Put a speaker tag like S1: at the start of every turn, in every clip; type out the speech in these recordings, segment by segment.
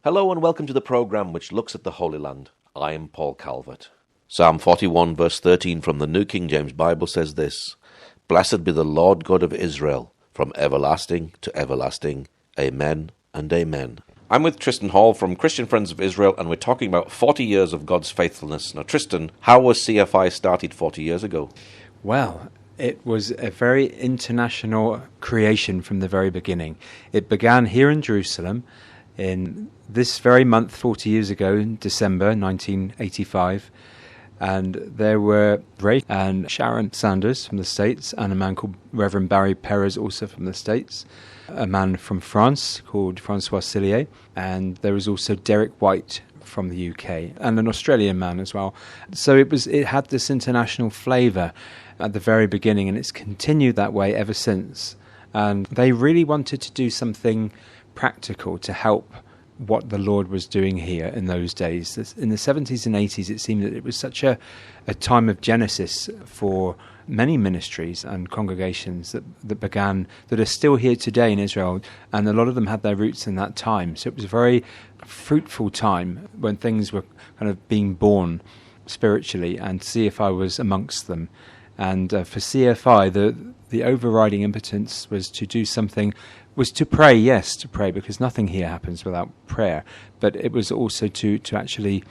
S1: Hello and welcome to the programme which looks at the Holy Land. I am Paul Calvert. Psalm 41 verse 13 from the New King James Bible says this: Blessed be the Lord God of Israel, from everlasting to everlasting. Amen and amen. I'm with Tristan Hall from Christian Friends of Israel, and we're talking about 40 years of God's faithfulness. Now, Tristan, how was CFI started 40 years ago?
S2: Well, it was a very international creation from the very beginning. It began here in Jerusalem in this very month 40 years ago, in December 1985. And there were Ray and Sharon Sanders from the States, and a man called Reverend Barry Perez, also from the States, a man from France called Francois Cillier, and there was also Derek White from the UK, and an Australian man as well. So it had this international flavour at the very beginning, and it's continued that way ever since. And they really wanted to do something practical to help what the Lord was doing here in those days. In the 70s and 80s, it seemed that it was such a time of genesis for many ministries and congregations that began, that are still here today in Israel, and a lot of them had their roots in that time. So it was a very fruitful time when things were kind of being born spiritually, and CFI was amongst them. And for CFI, the overriding impotence was to do something, was to pray, yes, to pray, because nothing here happens without prayer, but it was also to actually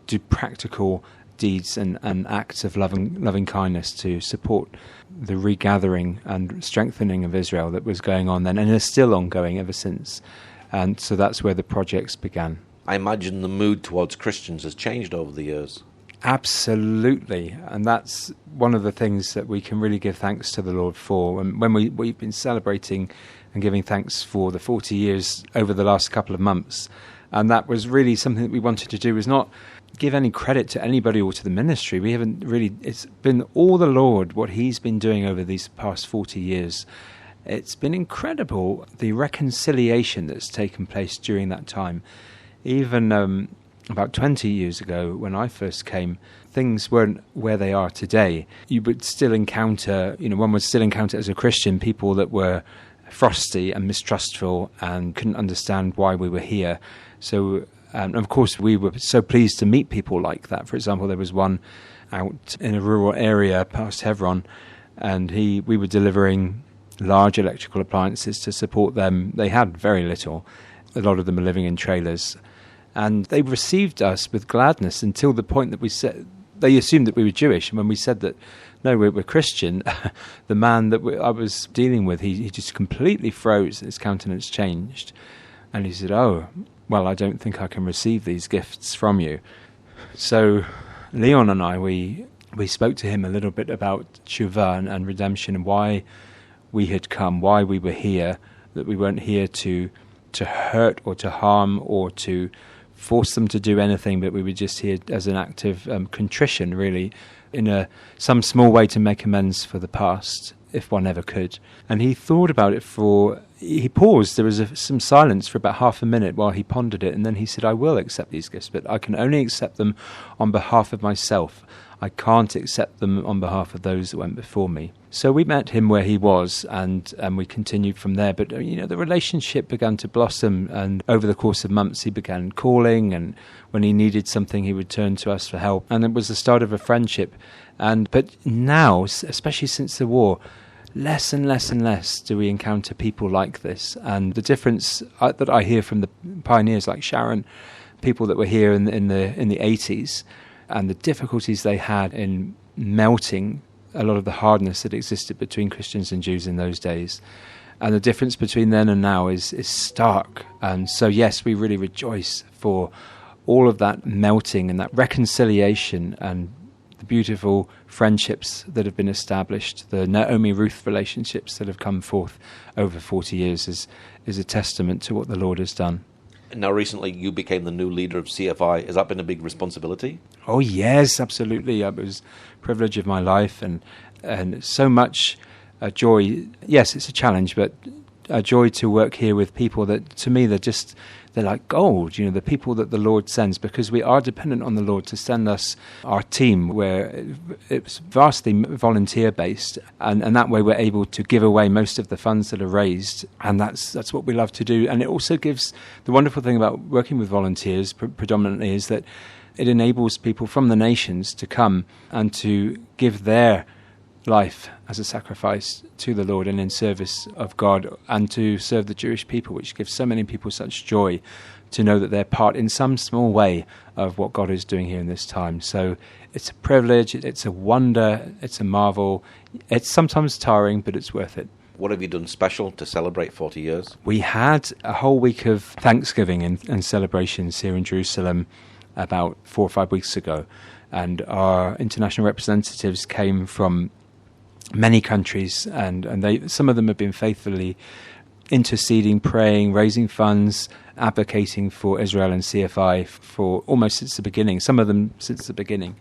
S2: do practical deeds and acts of loving kindness to support the regathering and strengthening of Israel that was going on then, and is still ongoing ever since. And so that's where the projects began. I
S1: imagine the mood towards Christians has changed over the years.
S2: Absolutely, and that's one of the things that we can really give thanks to the Lord for. And when we've been celebrating and giving thanks for the 40 years over the last couple of months, and that was really something that we wanted to do, was not give any credit to anybody or to the ministry. We haven't really, it's been all the Lord, what he's been doing over these past 40 years. It's been incredible, the reconciliation that's taken place during that time. Even about 20 years ago, when I first came, things weren't where they are today. You would still encounter, one would still encounter as a Christian people that were frosty and mistrustful and couldn't understand why we were here. So, of course, we were so pleased to meet people like that. For example, there was one out in a rural area past Hebron, and we were delivering large electrical appliances to support them. They had very little. A lot of them are living in trailers. And they received us with gladness until the point that we said, they assumed that we were Jewish. And when we said that, no, we're Christian, the man that I was dealing with, he just completely froze. His countenance changed. And he said, oh, well, I don't think I can receive these gifts from you. So Leon and I, we spoke to him a little bit about Teshuvah and redemption, and why we had come, why we were here, that we weren't here to hurt or to harm or to force them to do anything, but we were just here as an act of contrition, really, in some small way to make amends for the past, if one ever could. And he thought about it he paused. There was some silence for about half a minute while he pondered it, and then he said, I will accept these gifts, but I can only accept them on behalf of myself. I can't accept them on behalf of those that went before me. So we met him where he was, and we continued from there. But, the relationship began to blossom, and over the course of months he began calling, and when he needed something he would turn to us for help. And it was the start of a friendship. But now, especially since the war, less and less and less do we encounter people like this. And the difference that I hear from the pioneers like Sharon, people that were here in the 80s, and the difficulties they had in melting a lot of the hardness that existed between Christians and Jews in those days. And the difference between then and now is stark. And so, yes, we really rejoice for all of that melting and that reconciliation and the beautiful friendships that have been established, the Naomi-Ruth relationships that have come forth over 40 years is a testament to what the Lord has done.
S1: Now, recently, you became the new leader of CFI. Has that been a big responsibility?
S2: Oh, yes, absolutely. It was a privilege of my life and so much joy. Yes, it's a challenge, but a joy to work here with people that, to me, they're like gold, the people that the Lord sends, because we are dependent on the Lord to send us our team, where it's vastly volunteer-based, and that way we're able to give away most of the funds that are raised, and that's what we love to do. And it also gives, the wonderful thing about working with volunteers predominantly is that it enables people from the nations to come and to give their life as a sacrifice to the Lord and in service of God, and to serve the Jewish people, which gives so many people such joy to know that they're part in some small way of what God is doing here in this time. So it's a privilege, it's a wonder, it's a marvel. It's sometimes tiring, but it's worth it.
S1: What have you done special to celebrate 40 years?
S2: We had a whole week of Thanksgiving and celebrations here in Jerusalem about 4 or 5 weeks ago, and our international representatives came from many countries, and some of them have been faithfully interceding, praying, raising funds, advocating for Israel and CFI for almost since the beginning, some of them since the beginning.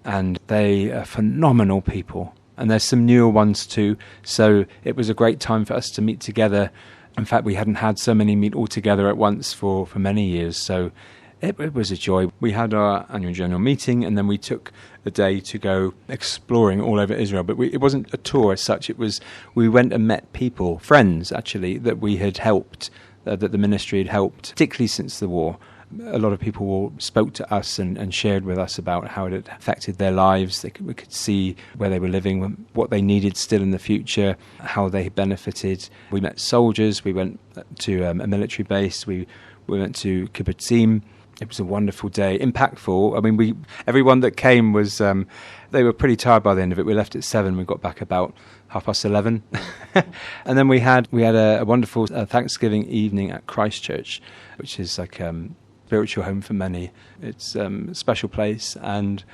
S2: And they are phenomenal people. And there's some newer ones too. So it was a great time for us to meet together. In fact, we hadn't had so many meet all together at once for many years. So it was a joy. We had our annual general meeting, and then we took a day to go exploring all over Israel. But it wasn't a tour as such. We went and met people, friends actually, that we had helped, that the ministry had helped, particularly since the war. A lot of people spoke to us and shared with us about how it had affected their lives. We could see where they were living, what they needed still in the future, how they benefited. We met soldiers. We went to a military base. We went to Kibbutzim. It was a wonderful day, impactful. I mean, everyone that came was, they were pretty tired by the end of it. We left at 7, we got back about 11:30. And then we had a wonderful Thanksgiving evening at Christchurch, which is like spiritual home for many. It's a special place, and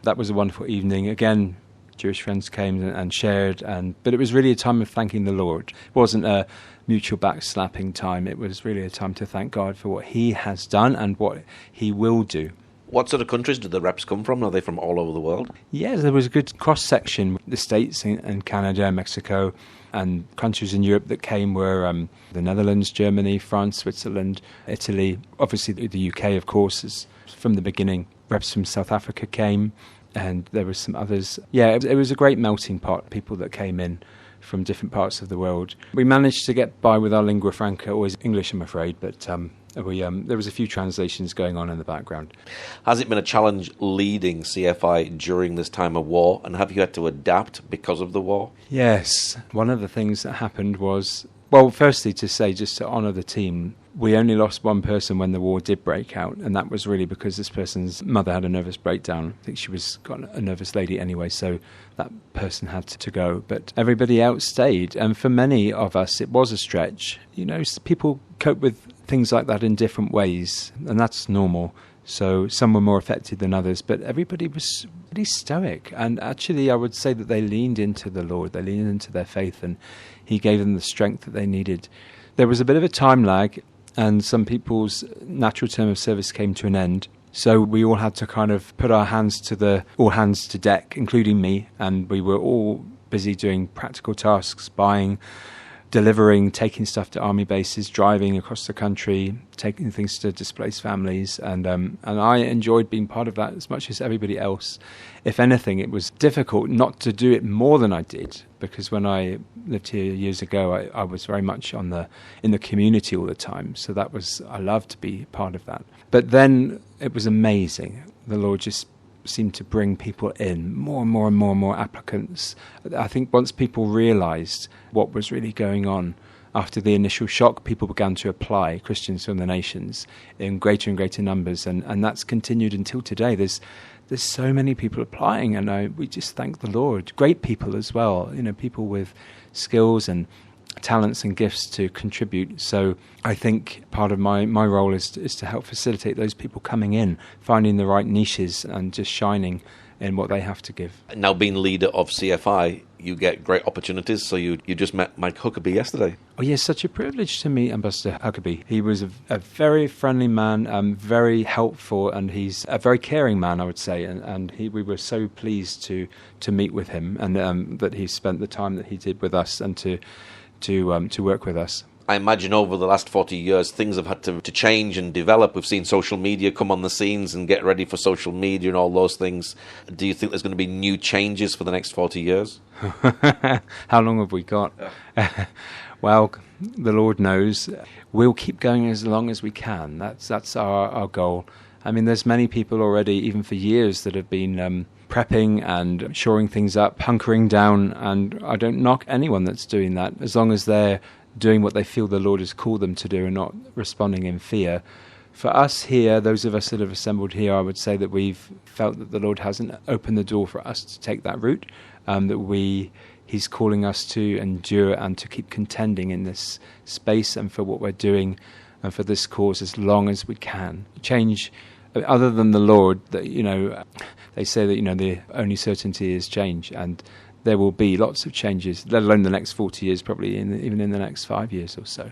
S2: that was a wonderful evening. Again, Jewish friends came and shared, but it was really a time of thanking the Lord. It wasn't a mutual backslapping time. It was really a time to thank God for what He has done and what He will do.
S1: What sort of countries did the reps come from? Are they from all over the world?
S2: Yeah, there was a good cross-section. The States and Canada and Mexico, and countries in Europe that came were the Netherlands, Germany, France, Switzerland, Italy. Obviously the UK, of course, is from the beginning. Reps from South Africa came, and there were some others. Yeah, it was a great melting pot, people that came in from different parts of the world. We managed to get by with our lingua franca, always English, I'm afraid, but there was a few translations going on in the background.
S1: Has it been a challenge leading CFI during this time of war, and have you had to adapt because of the war?
S2: Yes. One of the things that happened was, well, firstly to say, just to honour the team, we only lost one person when the war did break out, and that was really because this person's mother had a nervous breakdown. I think she was got a nervous lady anyway, so that person had to go. But everybody else stayed, and for many of us it was a stretch. People cope with things like that in different ways, and that's normal. So some were more affected than others, but everybody was pretty stoic. And actually I would say that they leaned into the Lord, they leaned into their faith, and He gave them the strength that they needed. There was a bit of a time lag, and some people's natural term of service came to an end. So we all had to kind of put all hands to deck, including me, and we were all busy doing practical tasks, buying, delivering, taking stuff to army bases, driving across the country, taking things to displaced families, and I enjoyed being part of that as much as everybody else. If anything, it was difficult not to do it more than I did, because when I lived here years ago, I was very much in the community all the time. So I loved to be part of that. But then it was amazing. The Lord just seemed to bring people in, more and more and more and more applicants. I think once people realised what was really going on, after the initial shock, people began to apply, Christians from the nations, in greater and greater numbers, and that's continued until today. There's so many people applying, and we just thank the Lord. Great people as well, people with skills and talents and gifts to contribute. So I think part of my role is to help facilitate those people coming in, finding the right niches and just shining in what they have to give.
S1: Now, being leader of CFI, you get great opportunities. So you just met Mike Huckabee yesterday. Oh
S2: yes, such a privilege to meet Ambassador Huckabee. He was a very friendly man, very helpful, and he's a very caring man, I would say. And we were so pleased to meet with him, and that he spent the time that he did with us and to work with us.
S1: I imagine over the last 40 years, things have had to change and develop. We've seen social media come on the scenes and get ready for social media and all those things. Do you think there's going to be new changes for the next 40 years?
S2: How long have we got? Well, the Lord knows. We'll keep going as long as we can. That's our goal. I mean, there's many people already, even for years, that have been prepping and shoring things up, hunkering down, and I don't knock anyone that's doing that, as long as they're doing what they feel the Lord has called them to do and not responding in fear. For us here, those of us that have assembled here, I would say that we've felt that the Lord hasn't opened the door for us to take that route, that He's calling us to endure and to keep contending in this space and for what we're doing and for this cause as long as we can. Change, other than the Lord, that they say that the only certainty is change, and there will be lots of changes, let alone the next 40 years, probably even in the next 5 years or so.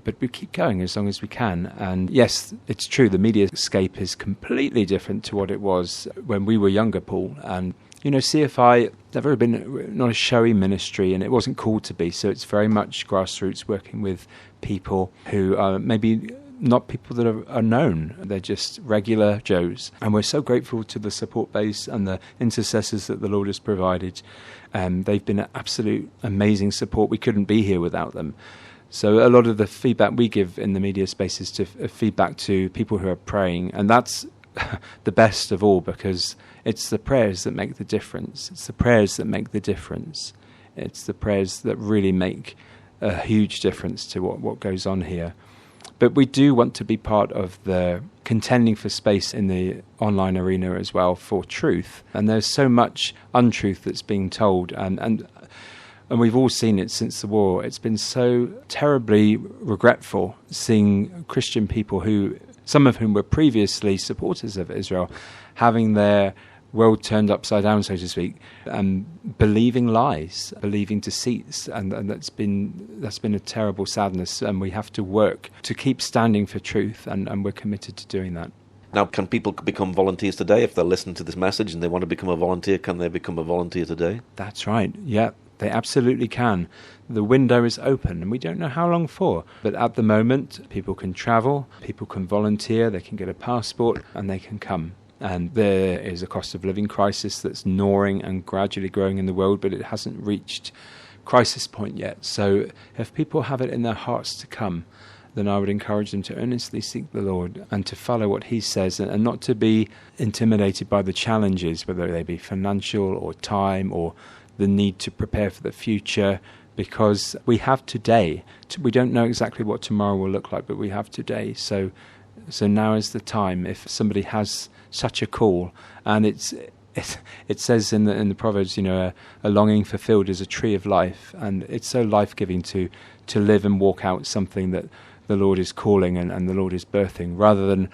S2: But we keep going as long as we can. And yes, it's true, the media scape is completely different to what it was when we were younger, Paul. And CFI, never been not a showy ministry, and it wasn't called to be. So it's very much grassroots, working with people who are maybe not people that are known. They're just regular Joes. And we're so grateful to the support base and the intercessors that the Lord has provided. They've been an absolute amazing support. We couldn't be here without them. So a lot of the feedback we give in the media space is to feedback to people who are praying. And that's the best of all, because it's the prayers that make the difference. It's the prayers that make the difference. It's the prayers that really make a huge difference to what goes on here. But we do want to be part of the contending for space in the online arena as well for truth. And there's so much untruth that's being told, and we've all seen it since the war. It's been so terribly regretful seeing Christian people some of whom were previously supporters of Israel, having their world turned upside down, so to speak, and believing lies, believing deceits, and that's been a terrible sadness. And we have to work to keep standing for truth, and we're committed to doing that.
S1: Now, can people become volunteers today? If they're listening to this message and they want to become a volunteer, can they become a volunteer today?
S2: That's right, yeah. They absolutely can. The window is open, and we don't know how long for. But at the moment, people can travel, people can volunteer, they can get a passport, and they can come. And there is a cost of living crisis that's gnawing and gradually growing in the world, but it hasn't reached crisis point yet. So if people have it in their hearts to come, then I would encourage them to earnestly seek the Lord and to follow what He says, and not to be intimidated by the challenges, whether they be financial or time or the need to prepare for the future, because we have today. We don't know exactly what tomorrow will look like, but we have today. So now is the time. If somebody has such a call, and it says in the Proverbs, a longing fulfilled is a tree of life, and it's so life-giving to live and walk out something that the Lord is calling and the Lord is birthing, rather than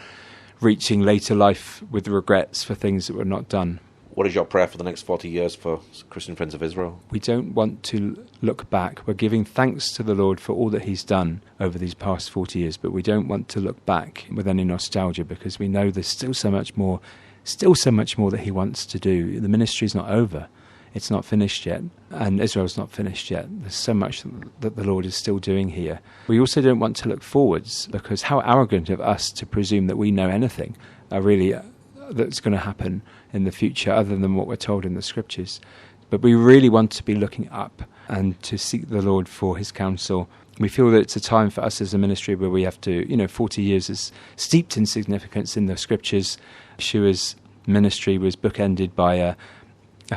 S2: reaching later life with regrets for things that were not done.
S1: What is your prayer for the next 40 years for Christian Friends of Israel?
S2: We don't want to look back. We're giving thanks to the Lord for all that He's done over these past 40 years, but we don't want to look back with any nostalgia, because we know there's still so much more that He wants to do. The ministry's not over. It's not finished yet, and Israel's not finished yet. There's so much that the Lord is still doing here. We also don't want to look forwards, because how arrogant of us to presume that we know anything that's going to happen in the future other than what we're told in the Scriptures. But we really want to be looking up and to seek the Lord for His counsel. We feel that it's a time for us as a ministry where we have to, 40 years is steeped in significance in the Scriptures. Yeshua's ministry was bookended by a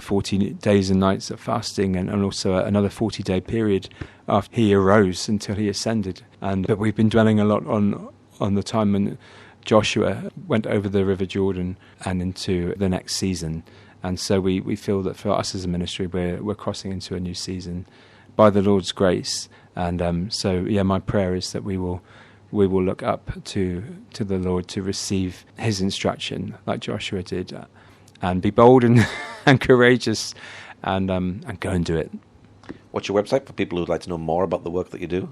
S2: 40 days and nights of fasting, and also another 40-day period after He arose until He ascended. But we've been dwelling a lot on the time when Joshua went over the River Jordan and into the next season. And so we feel that for us as a ministry, we're crossing into a new season by the Lord's grace. And my prayer is that we will look up to the Lord to receive His instruction like Joshua did, and be bold and courageous, and go and do it.
S1: What's your website for people who'd like to know more about the work that you do?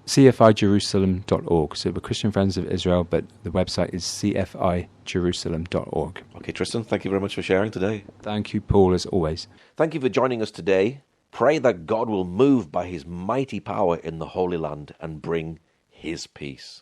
S2: CFIJerusalem.org. So we're Christian Friends of Israel, but the website is CFIJerusalem.org.
S1: Okay, Tristan, thank you very much for sharing today.
S2: Thank you, Paul, as always.
S1: Thank you for joining us today. Pray that God will move by his mighty power in the Holy Land and bring his peace.